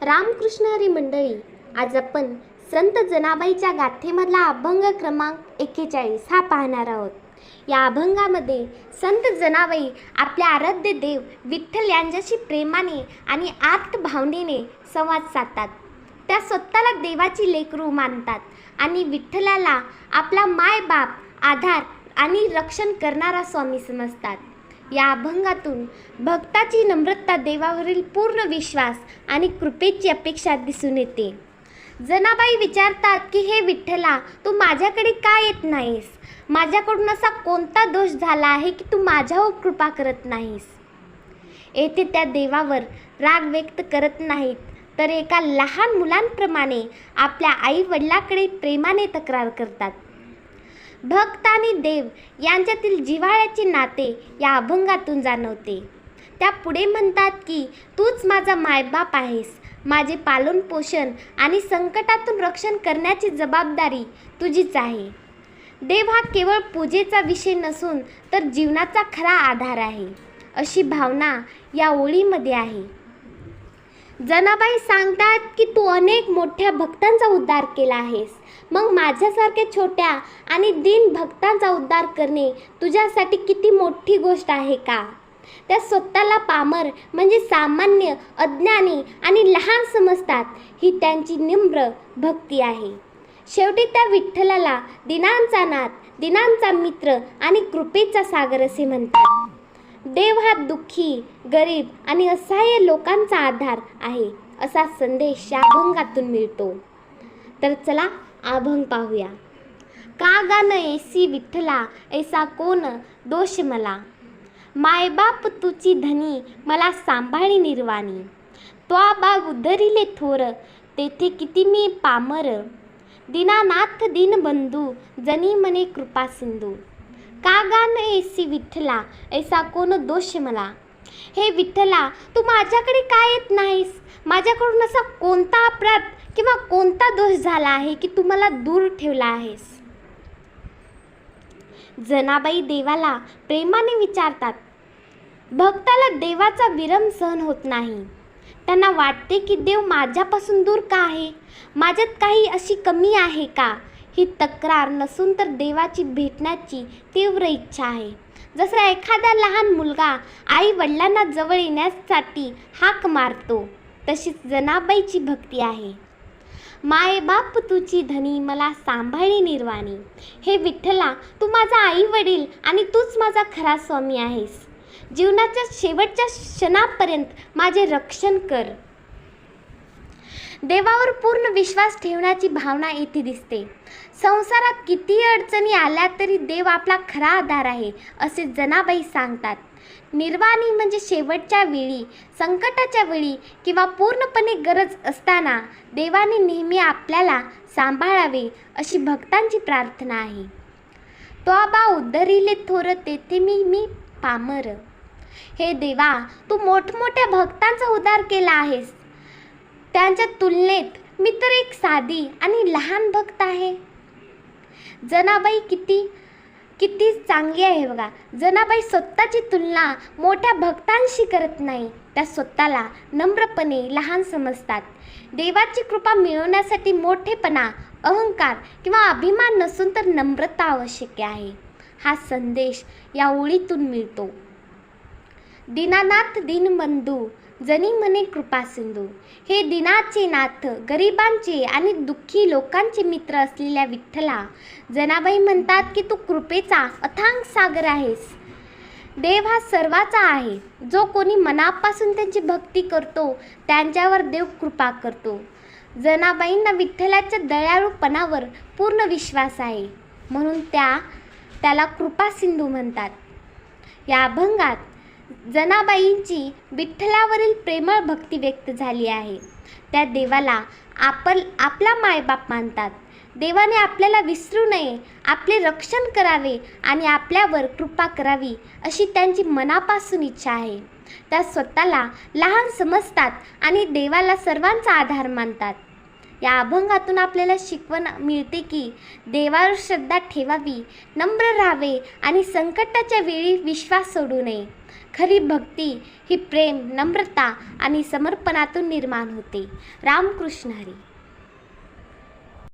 रामकृष्ण हरी मंडळी, आज आपण संत जनाबाईच्या गाथेमधला अभंग क्रमांक 41 हा पाहणार आहोत. या अभंगामध्ये संत जनाबाई आपल्या आराध्य देव विठ्ठल यांच्याशी प्रेमाने आणि आर्त भावनेने संवाद साधतात. त्या स्वतःला देवाची लेकरू मानतात आणि विठ्ठलाला आपला मायबाप, आधार आणि रक्षण करणारा स्वामी समजतात. या अभंगातून भक्ताची नम्रता, देवावरील पूर्ण विश्वास आणि कृपेची अपेक्षा दिसून येते. जनाबाई विचारतात की हे विठ्ठला, तू माझ्याकडे का येत नाहीस? माझ्याकडून असा कोणता दोष झाला आहे की तू माझ्यावर कृपा करत नाहीस? येथे त्या देवावर राग व्यक्त करत नाहीत, तर एका लहान मुलांप्रमाणे आपल्या आई वडिलांकडे प्रेमाने तक्रार करतात. भक्त आणि देव यांच्यातील जिव्हाळ्याचे नाते या अभंगातून जाणवते. त्या पुढे म्हणतात की तूच माझा मायबाप आहेस, माझे पालन पोषण आणि संकटातून रक्षण करण्याची जबाबदारी तुझीच आहे. देव हा केवळ पूजेचा विषय नसून तर जीवनाचा खरा आधार आहे, अशी भावना या ओळीमध्ये आहे. जनाबाई सांगतात की तू अनेक मोठ्या भक्तांचा उद्धार केला आहेस, मग माझ्यासारख्या छोट्या आणि दीन भक्तांचा उद्धार करणे तुझ्यासाठी किती मोठी गोष्ट आहे का? त्या स्वतःला पामर म्हणजे सामान्य, अज्ञानी आणि लहान समजतात. ही त्यांची निम्र भक्ती आहे. शेवटी त्या विठ्ठलाला दिनांचा नाथ, दिनांचा मित्र आणि कृपेचा सागर असे म्हणतात. देव हा दुःखी, गरीब आणि असहाय्य लोकांचा आधार आहे, असा संदेश या अभंगातून मिळतो. तर चला अभंग पाहूया. का गाणं ऐसी विठ्ठला, ऐसा कोण दोष मला? मायबाप तुची धनी, मला सांभाळी निर्वाणी. त्वा बाग उद्धरिले थोर, तेथे किती मी पामर. दीनानाथ दीनबंधू, जनी मने कृपा सिंधू. का गाणं ऐसी विठ्ठला, ऐसा कोण दोष मला? हे विठ्ठला, तू माझ्याकडे का येत नाहीस? माझ्याकडून असा कोणता अपराध किंवा कोणता दोष झाला आहे की तू मला दूर ठेवला आहेस? जनाबाई देवाला प्रेमाने विचारतात. भक्ताला देवाचा विरम सहन होत नाही. त्यांना वाटते की देव माझ्यापासून दूर का आहे? माझ्यात काही अशी कमी आहे का? ही तक्रार नसून तर देवाची भेटण्याची तीव्र इच्छा आहे. जसा एखादा लहान मुलगा आई वडिलांना जवळ येण्यासाठी हाक मारतो, तशीच जनाबाईची भक्ती आहे. माय बाप तुची धनी, मला सांभाळी निर्वाणी. हे विठ्ठला, तू माझा आई वडील आणि तूच माझा खरा स्वामी आहेस. जीवनाच्या शेवटच्या क्षणापर्यंत माझे रक्षण कर. देवावर पूर्ण विश्वास ठेवण्याची भावना इथे दिसते. संसारात किती अडचणी आल्या तरी देव आपला खरा आधार आहे, असे जनाबाई सांगतात. निर्वाणी म्हणजे शेवटच्या वेळी, संकटाच्या वेळी किंवा पूर्णपणे गरज असताना देवाने नेहमी आपल्याला सांभाळावे, अशी भक्तांची प्रार्थना आहे. त्वा बा उद्धरिले थोर, तेथे मी पामर. हे देवा, तू मोठमोठ्या भक्तांचा उद्धार केला आहेस. त्यांच्या तुलनेत मी तर एक साधी आणि लहान भक्त आहे. जनाबाई किती चांगली आहे बघा. जनाबाई स्वतःची तुलना मोठ्या भक्तांशी करत नाही. त्या स्वतःला नम्रपणे लहान समजतात. देवाची कृपा मिळवण्यासाठी मोठेपणा, अहंकार किंवा अभिमान नसून तर नम्रता आवश्यक आहे. हा संदेश या ओळीतून मिळतो. दीनानाथ दीनबंधू, जनी मने कृपा सिंधू. हे दिनाचे नाथ, गरिबांचे आणि दुःखी लोकांचे मित्र असलेल्या विठ्ठला, जनाबाई म्हणतात की तू कृपेचा अथांग सागर आहेस. देव हा सर्वाचा आहे. जो कोणी मनापासून त्यांची भक्ती करतो त्यांच्यावर देव कृपा करतो. जनाबाईंना विठ्ठलाच्या दयाळूपणावर पूर्ण विश्वास आहे, म्हणून त्याला कृपा सिंधू म्हणतात. या अभंगात जनाबाईंची विठ्ठलावरील प्रेमळ भक्ती व्यक्त झाली आहे. त्या देवाला आपला मायबाप मानतात. देवाने आपल्याला विसरू नये, आपले रक्षण करावे आणि आपल्यावर कृपा करावी, अशी त्यांची मनापासून इच्छा आहे. त्या स्वतःला लहान समजतात आणि देवाला सर्वांचा आधार मानतात. या अभंगातून आपल्याला शिकवण मिळते की देवावर श्रद्धा ठेवावी, नम्र राहावे आणि संकटाच्या वेळी विश्वास सोडू नये. खरी भक्ती ही प्रेम, नम्रता आणि समर्पणातून निर्माण होते. रामकृष्ण हरी.